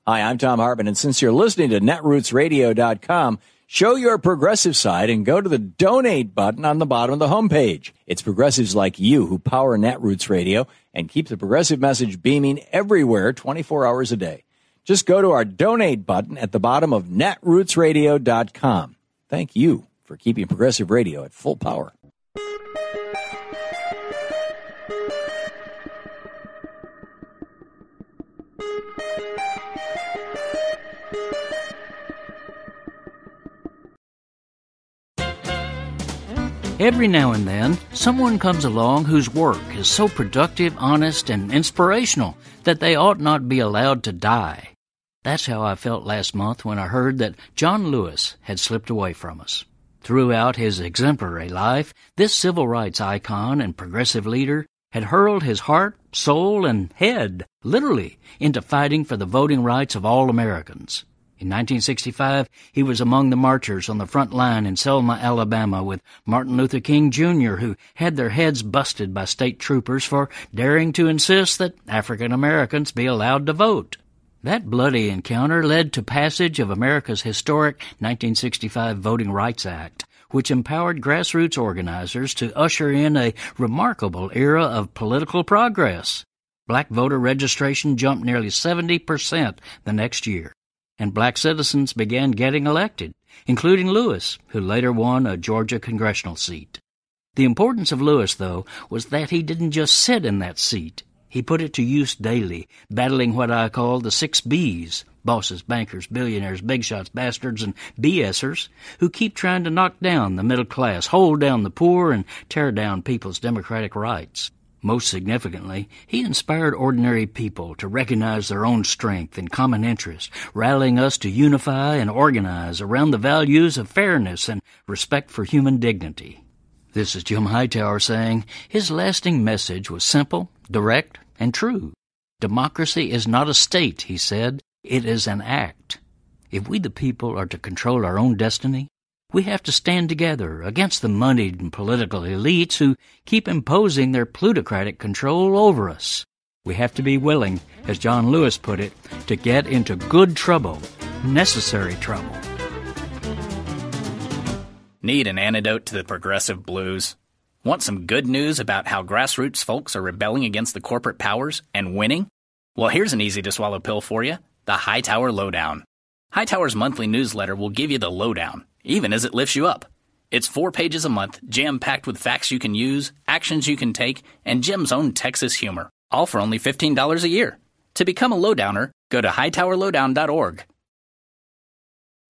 Hi, I'm Tom Hartman, and since you're listening to netrootsradio.com, show your progressive side and go to the donate button on the bottom of the homepage. It's progressives like you who power Netroots Radio and keep the progressive message beaming everywhere 24 hours a day. Just go to our donate button at the bottom of netrootsradio.com. Thank you for keeping progressive radio at full power. Every now and then, someone comes along whose work is so productive, honest, and inspirational that they ought not be allowed to die. That's how I felt last month when I heard that John Lewis had slipped away from us. Throughout his exemplary life, this civil rights icon and progressive leader had hurled his heart, soul, and head, literally, into fighting for the voting rights of all Americans. In 1965, he was among the marchers on the front line in Selma, Alabama, with Martin Luther King, Jr., who had their heads busted by state troopers for daring to insist that African Americans be allowed to vote. That bloody encounter led to passage of America's historic 1965 Voting Rights Act, which empowered grassroots organizers to usher in a remarkable era of political progress. Black voter registration jumped nearly 70% the next year, and black citizens began getting elected, including Lewis, who later won a Georgia congressional seat. The importance of Lewis, though, was that he didn't just sit in that seat. He put it to use daily, battling what I call the 6 Bs, bosses, bankers, billionaires, big shots, bastards, and BSers, who keep trying to knock down the middle class, hold down the poor, and tear down people's democratic rights. Most significantly, he inspired ordinary people to recognize their own strength and common interest, rallying us to unify and organize around the values of fairness and respect for human dignity. This is Jim Hightower saying his lasting message was simple, direct, and true. Democracy is not a state, he said. It is an act. If we the people are to control our own destiny, we have to stand together against the moneyed and political elites who keep imposing their plutocratic control over us. We have to be willing, as John Lewis put it, to get into good trouble, necessary trouble. Need an antidote to the progressive blues? Want some good news about how grassroots folks are rebelling against the corporate powers and winning? Well, here's an easy-to-swallow pill for you, the Hightower Lowdown. Hightower's monthly newsletter will give you the lowdown, even as it lifts you up. It's 4 pages a month, jam-packed with facts you can use, actions you can take, and Jim's own Texas humor, all for only $15 a year. To become a lowdowner, go to hightowerlowdown.org.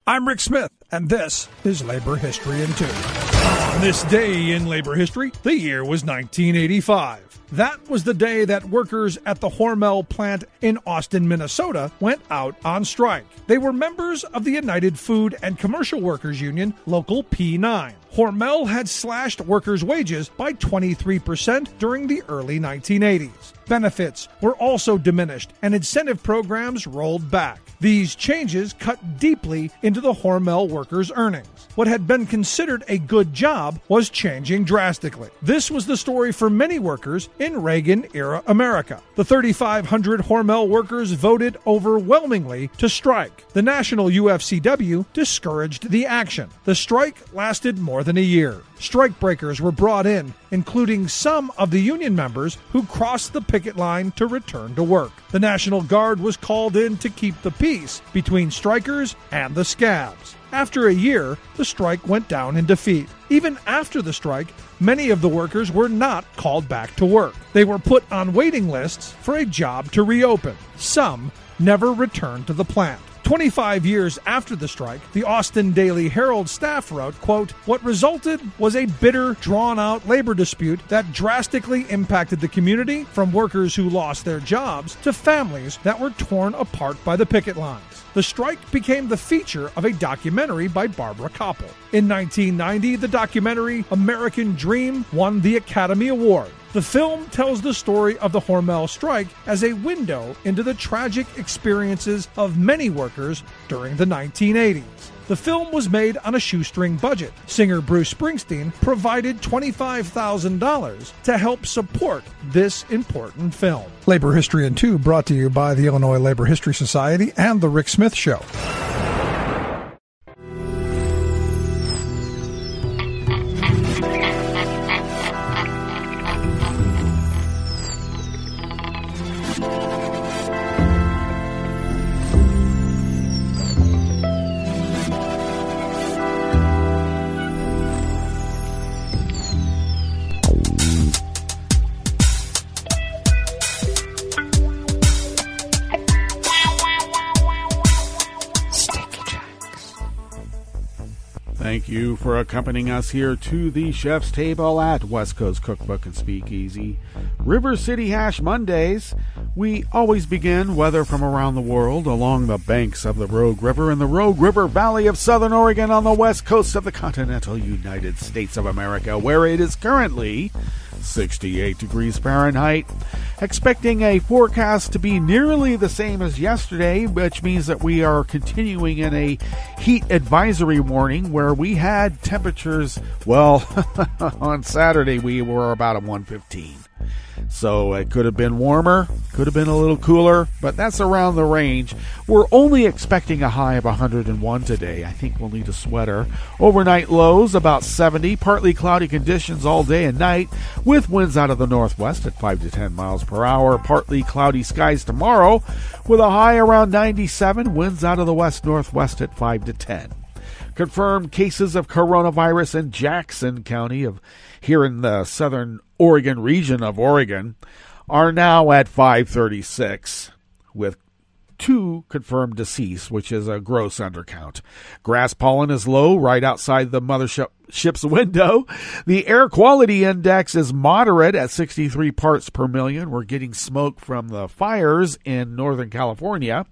I'm Rick Smith, and this is Labor History in 2. On this day in labor history, the year was 1985. That was the day that workers at the Hormel plant in Austin, Minnesota, went out on strike. They were members of the United Food and Commercial Workers Union, Local P9. Hormel had slashed workers' wages by 23% during the early 1980s. Benefits were also diminished, and incentive programs rolled back. These changes cut deeply into the Hormel workers' earnings. What had been considered a good job was changing drastically. This was the story for many workers in Reagan-era America. The 3,500 Hormel workers voted overwhelmingly to strike. The National UFCW discouraged the action. The strike lasted more than a year. Strikebreakers were brought in, including some of the union members who crossed the picket line to return to work. The National Guard was called in to keep the peace between strikers and the scabs. After a year, the strike went down in defeat. Even after the strike, many of the workers were not called back to work. They were put on waiting lists for a job to reopen. Some never returned to the plant. 25 years after the strike, the Austin Daily Herald staff wrote, quote, "What resulted was a bitter, drawn-out labor dispute that drastically impacted the community, from workers who lost their jobs to families that were torn apart by the picket lines." The strike became the feature of a documentary by Barbara Koppel. In 1990, the documentary American Dream won the Academy Award. The film tells the story of the Hormel strike as a window into the tragic experiences of many workers during the 1980s. The film was made on a shoestring budget. Singer Bruce Springsteen provided $25,000 to help support this important film. Labor History in 2 brought to you by the Illinois Labor History Society and The Rick Smith Show. Thank you for accompanying us here to the chef's table at West Coast Cookbook and Speakeasy. River City Hash Mondays. We always begin weather from around the world along the banks of the Rogue River in the Rogue River Valley of Southern Oregon on the west coast of the continental United States of America, where it is currently 68 degrees Fahrenheit. Expecting a forecast to be nearly the same as yesterday, which means that we are continuing in a heat advisory warning where we had temperatures, well, on Saturday we were about at 115. So it could have been warmer, could have been a little cooler, but that's around the range. We're only expecting a high of 101 today. I think we'll need a sweater. Overnight lows about 70, partly cloudy conditions all day and night, with winds out of the northwest at 5 to 10 miles per hour. Partly cloudy skies tomorrow, with a high around 97, winds out of the west-northwest at 5 to 10. Confirmed cases of coronavirus in Jackson County of here in the southern Oregon region of Oregon are now at 536, with 2 confirmed deceased, which is a gross undercount. Grass pollen is low right outside the mothership's window. The air quality index is moderate at 63 parts per million. We're getting smoke from the fires in Northern California,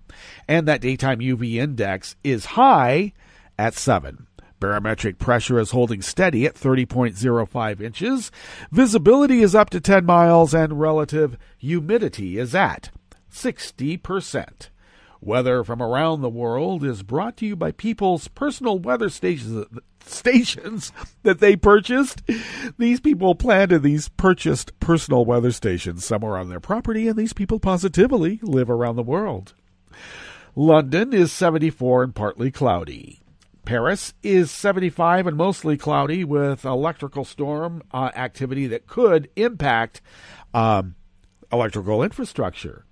and that daytime UV index is high at 7. Barometric pressure is holding steady at 30.05 inches. Visibility is up to 10 miles, and relative humidity is at 60%. Weather from around the world is brought to you by people's personal weather stations that they purchased. These people planted these purchased personal weather stations somewhere on their property, and these people positively live around the world. London is 74 and partly cloudy. Paris is 75 and mostly cloudy with electrical storm activity that could impact electrical infrastructure.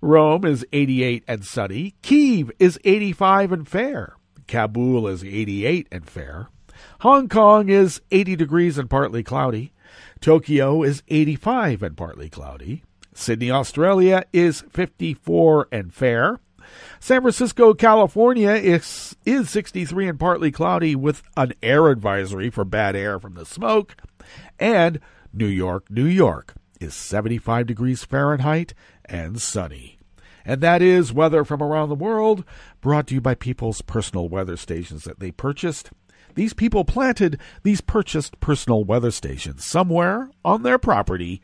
Rome is 88 and sunny. Kyiv is 85 and fair. Kabul is 88 and fair. Hong Kong is 80 degrees and partly cloudy. Tokyo is 85 and partly cloudy. Sydney, Australia is 54 and fair. San Francisco, California is 63 and partly cloudy with an air advisory for bad air from the smoke. And New York is 75 degrees Fahrenheit and sunny. And that is weather from around the world, brought to you by people's personal weather stations that they purchased. These people planted these purchased personal weather stations somewhere on their property,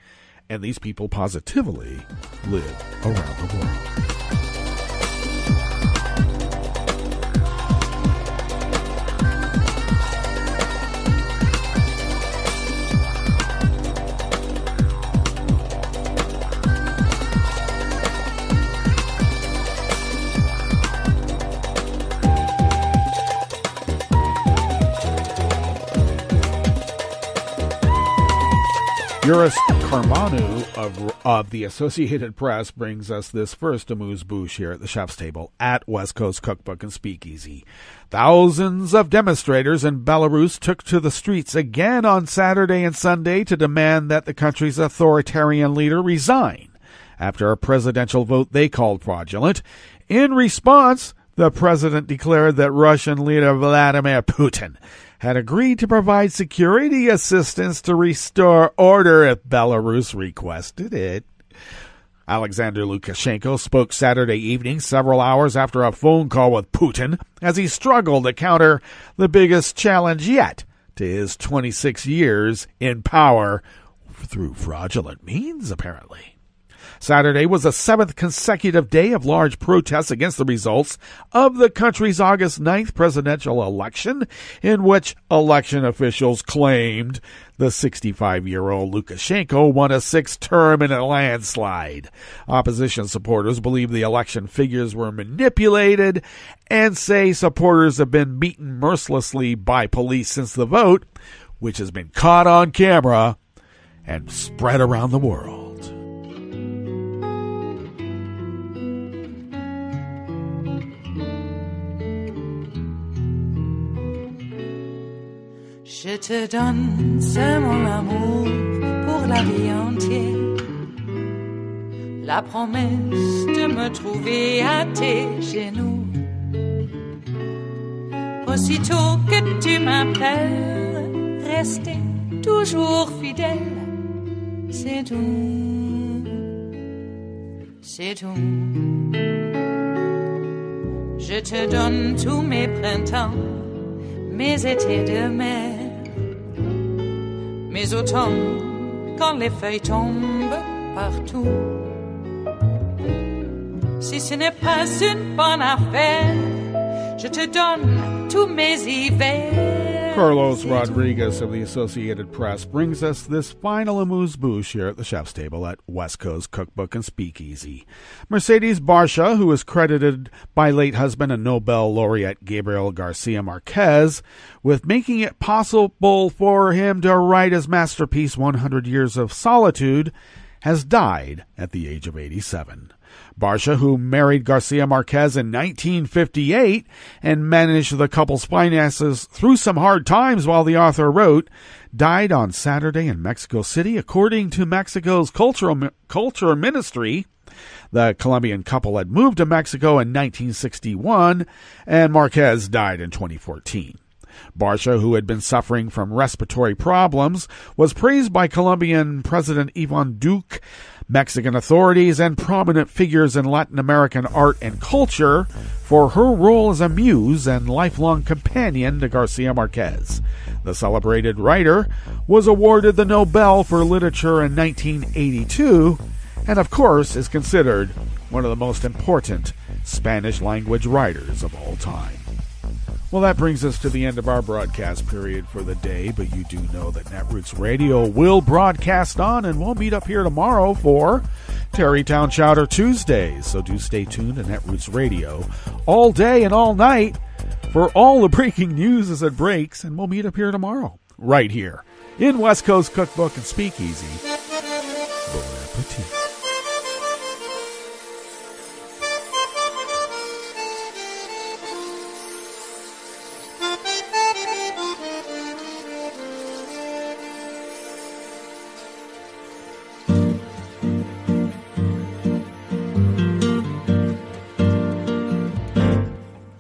and these people positively live around the world. Yuris Karmanu of the Associated Press brings us this first amuse-bouche here at the chef's table at West Coast Cookbook and Speakeasy. Thousands of demonstrators in Belarus took to the streets again on Saturday and Sunday to demand that the country's authoritarian leader resign after a presidential vote they called fraudulent. In response, the president declared that Russian leader Vladimir Putin had agreed to provide security assistance to restore order if Belarus requested it. Alexander Lukashenko spoke Saturday evening, several hours after a phone call with Putin, as he struggled to counter the biggest challenge yet to his 26 years in power through fraudulent means, apparently. Saturday was the seventh consecutive day of large protests against the results of the country's August 9th presidential election, in which election officials claimed the 65-year-old Lukashenko won a sixth term in a landslide. Opposition supporters believe the election figures were manipulated and say supporters have been beaten mercilessly by police since the vote, which has been caught on camera and spread around the world. Je te donne ce mon amour pour la vie entière, la promesse de me trouver à tes genoux. Aussitôt que tu m'appelles, rester toujours fidèle, c'est tout, c'est tout. Je te donne tous mes printemps, mes étés de mer, mes automnes quand les feuilles tombent partout. Si ce n'est pas une bonne affaire, je te donne tous mes hivers. Carlos Rodriguez of the Associated Press brings us this final amuse-bouche here at the chef's table at West Coast Cookbook and Speakeasy. Mercedes Barcha, who is credited by late husband and Nobel laureate Gabriel García Márquez with making it possible for him to write his masterpiece 100 Years of Solitude, has died at the age of 87. Barcha, who married Garcia Marquez in 1958 and managed the couple's finances through some hard times while the author wrote, died on Saturday in Mexico City. According to Mexico's culture ministry, the Colombian couple had moved to Mexico in 1961, and Marquez died in 2014. Barcha, who had been suffering from respiratory problems, was praised by Colombian President Iván Duque, Mexican authorities, and prominent figures in Latin American art and culture for her role as a muse and lifelong companion to Garcia Marquez. The celebrated writer was awarded the Nobel for Literature in 1982 and, of course, is considered one of the most important Spanish-language writers of all time. Well, that brings us to the end of our broadcast period for the day, but you do know that Netroots Radio will broadcast on, and we'll meet up here tomorrow for Tarrytown Chowder Tuesdays. So do stay tuned to Netroots Radio all day and all night for all the breaking news as it breaks, and we'll meet up here tomorrow, right here in West Coast Cookbook and Speakeasy. Bon appetit.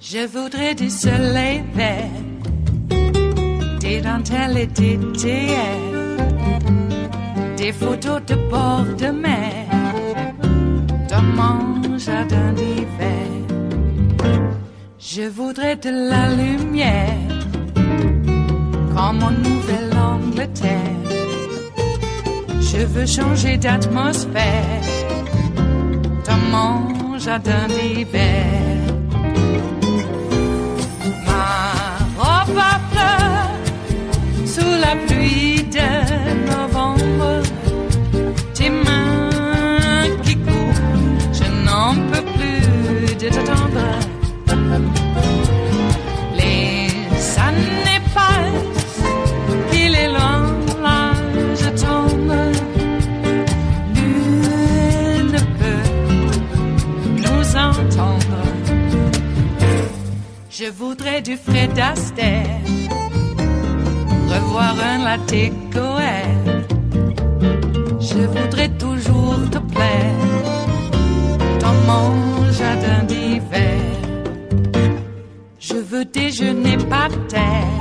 Je voudrais du soleil vert, des dentelles et des théâtres, des photos de bord de mer, dans mon jardin d'hiver. Je voudrais de la lumière, comme en Nouvelle-Angleterre. Je veux changer d'atmosphère, dans mon jardin d'hiver. À fleurs, sous la pluie de novembre, tes mains qui courent, je n'en peux plus de t'attendre. Les années passent, qu'il est loin, là je tombe. Je voudrais du Fred Astaire, revoir un latte Goël. Je voudrais toujours te plaire dans mon jardin d'hiver. Je veux déjeuner par terre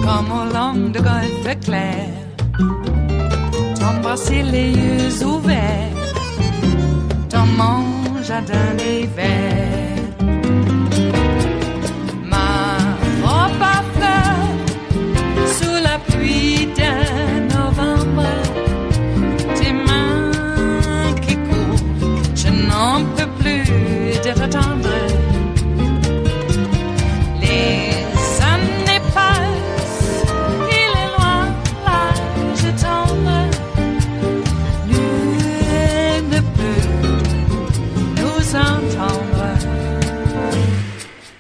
comme au long de golfe clair, t'embrasser les yeux ouverts dans mon jardin d'hiver. Ma robe à fleurs sous la pluie d'un novembre, tes mains qui courent, je n'en peux plus de t'attendre. Les années passent, il est loin l'âge tendre, nul ne peut nous entendre.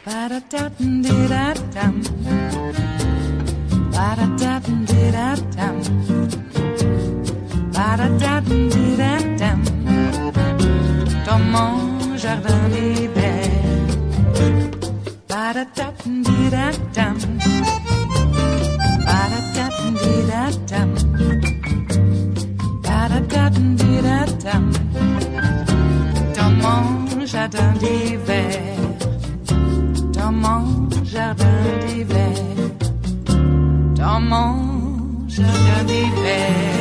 Ba-da-da-dum-di-da-dum, ba-da-da-dum-di-da-dum, ba-da-da-dum-di-da-dum, dans mon jardin d'hiver. Ba-da-da-dum-di-da-dum, ba-da-da-dum-di-da-dum, ba-da-da-dum-di-da-dum, dans mon jardin d'hiver. Dans mon jardin d'hiver, dans mon jardin d'hiver.